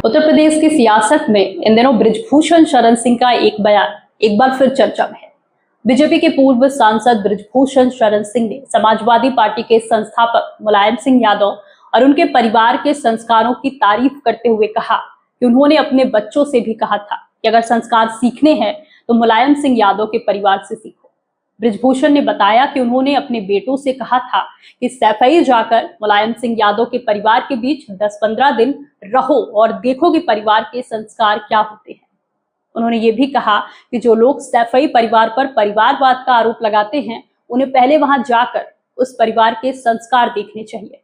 उत्तर प्रदेश की सियासत में इन दिनों बृजभूषण शरण सिंह का एक बयान एक बार फिर चर्चा में है। बीजेपी के पूर्व सांसद बृजभूषण शरण सिंह ने समाजवादी पार्टी के संस्थापक मुलायम सिंह यादव और उनके परिवार के संस्कारों की तारीफ करते हुए कहा कि उन्होंने अपने बच्चों से भी कहा था कि अगर संस्कार सीखने हैं तो मुलायम सिंह यादव के परिवार से सीखो। बृजभूषण ने बताया कि उन्होंने अपने बेटों से कहा था कि सैफई जाकर मुलायम सिंह यादव के परिवार के बीच 10-15 दिन रहो और देखो कि परिवार के संस्कार क्या होते हैं। उन्होंने ये भी कहा कि जो लोग सैफई परिवार पर परिवारवाद का आरोप लगाते हैं उन्हें पहले वहां जाकर उस परिवार के संस्कार देखने चाहिए।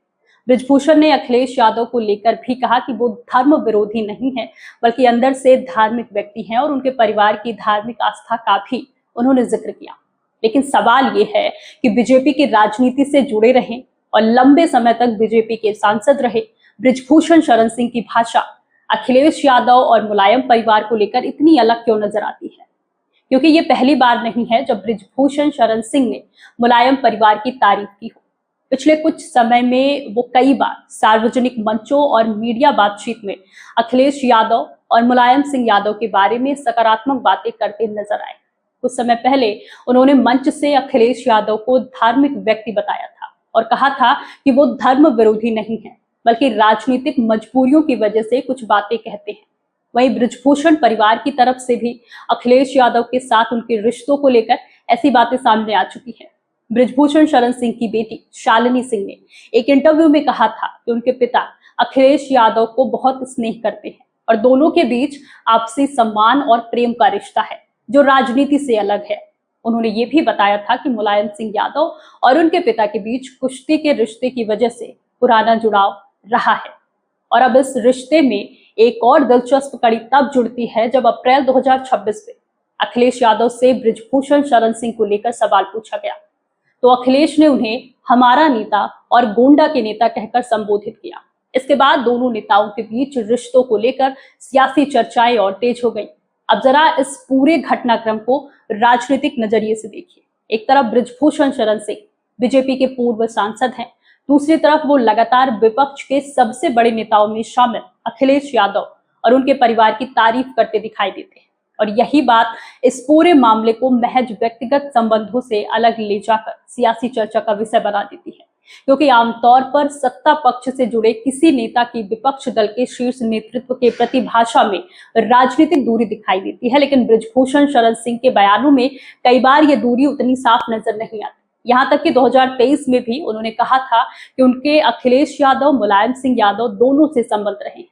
बृजभूषण ने अखिलेश यादव को लेकर भी कहा कि वो धर्म विरोधी नहीं है बल्कि अंदर से धार्मिक व्यक्ति हैं और उनके परिवार की धार्मिक आस्था का भी उन्होंने जिक्र किया। लेकिन सवाल ये है कि बीजेपी की राजनीति से जुड़े रहें और लंबे समय तक बीजेपी के सांसद रहे बृजभूषण शरण सिंह की भाषा अखिलेश यादव और मुलायम परिवार को लेकर इतनी अलग क्यों नजर आती है? क्योंकि ये पहली बार नहीं है जब बृजभूषण शरण सिंह ने मुलायम परिवार की तारीफ की हो। पिछले कुछ समय में वो कई बार सार्वजनिक मंचों और मीडिया बातचीत में अखिलेश यादव और मुलायम सिंह यादव के बारे में सकारात्मक बातें करते नजर आए। कुछ समय पहले उन्होंने मंच से अखिलेश यादव को धार्मिक व्यक्ति बताया था और कहा था कि वो धर्म विरोधी नहीं है बल्कि राजनीतिक मजबूरियों की वजह से कुछ बातें कहते हैं। वहीं बृजभूषण परिवार की तरफ से भी अखिलेश यादव के साथ उनके रिश्तों को लेकर ऐसी बातें सामने आ चुकी है। बृजभूषण शरण सिंह की बेटी शालिनी सिंह ने एक इंटरव्यू में कहा था कि उनके पिता अखिलेश यादव को बहुत स्नेह करते हैं और दोनों के बीच आपसी सम्मान और प्रेम का रिश्ता है जो राजनीति से अलग है। उन्होंने ये भी बताया था कि मुलायम सिंह यादव और उनके पिता के बीच कुश्ती के रिश्ते की वजह से पुराना जुड़ाव रहा है और अब इस रिश्ते में एक और दिलचस्प कड़ी तब जुड़ती है जब अप्रैल 2026 में अखिलेश यादव से बृजभूषण शरण सिंह को लेकर सवाल पूछा गया तो अखिलेश ने उन्हें हमारा नेता और गोंडा के नेता कहकर संबोधित किया। इसके बाद दोनों नेताओं के बीच रिश्तों को लेकर सियासी चर्चाएं और तेज हो गई। अब जरा इस पूरे घटनाक्रम को राजनीतिक नजरिए से देखिए। एक तरफ बृजभूषण शरण सिंह बीजेपी के पूर्व सांसद हैं, दूसरी तरफ वो लगातार विपक्ष के सबसे बड़े नेताओं में शामिल अखिलेश यादव और उनके परिवार की तारीफ करते दिखाई देते हैं और यही बात इस पूरे मामले को महज व्यक्तिगत संबंधों से अलग ले जाकर सियासी चर्चा का विषय बना देती है। क्योंकि आमतौर पर सत्ता पक्ष से जुड़े किसी नेता की विपक्ष दल के शीर्ष नेतृत्व के प्रति भाषा में राजनीतिक दूरी दिखाई देती है, लेकिन बृजभूषण शरण सिंह के बयानों में कई बार ये दूरी उतनी साफ नजर नहीं आती। यहाँ तक कि 2023 में भी उन्होंने कहा था कि उनके अखिलेश यादव मुलायम सिंह यादव दोनों से संबंध रहे हैं।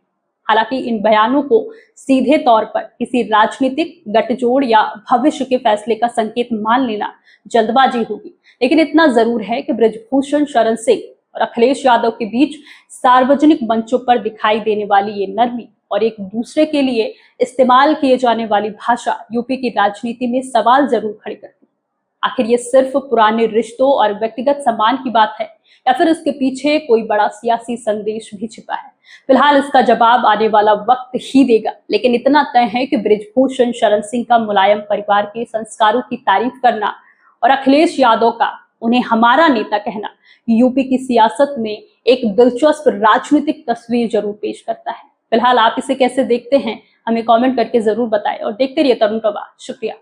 हालांकि इन बयानों को सीधे तौर पर किसी राजनीतिक गठजोड़ या भविष्य के फैसले का संकेत मान लेना जल्दबाजी होगी, लेकिन इतना जरूर है कि बृजभूषण शरण सिंह और अखिलेश यादव के बीच सार्वजनिक मंचों पर दिखाई देने वाली ये नरमी और एक दूसरे के लिए इस्तेमाल किए जाने वाली भाषा यूपी की राजनीति में सवाल जरूर खड़े करती है। आखिर ये सिर्फ पुराने रिश्तों और व्यक्तिगत सम्मान की बात है या फिर इसके पीछे कोई बड़ा सियासी संदेश भी छिपा है? फिलहाल इसका जवाब आने वाला वक्त ही देगा, लेकिन इतना तय है कि बृजभूषण शरण सिंह का मुलायम परिवार के संस्कारों की तारीफ करना और अखिलेश यादव का उन्हें हमारा नेता कहना यूपी की सियासत में एक दिलचस्प राजनीतिक तस्वीर जरूर पेश करता है। फिलहाल आप इसे कैसे देखते हैं हमें कमेंट करके जरूर बताएं और देखते रहिए तरुण प्रवाह। शुक्रिया।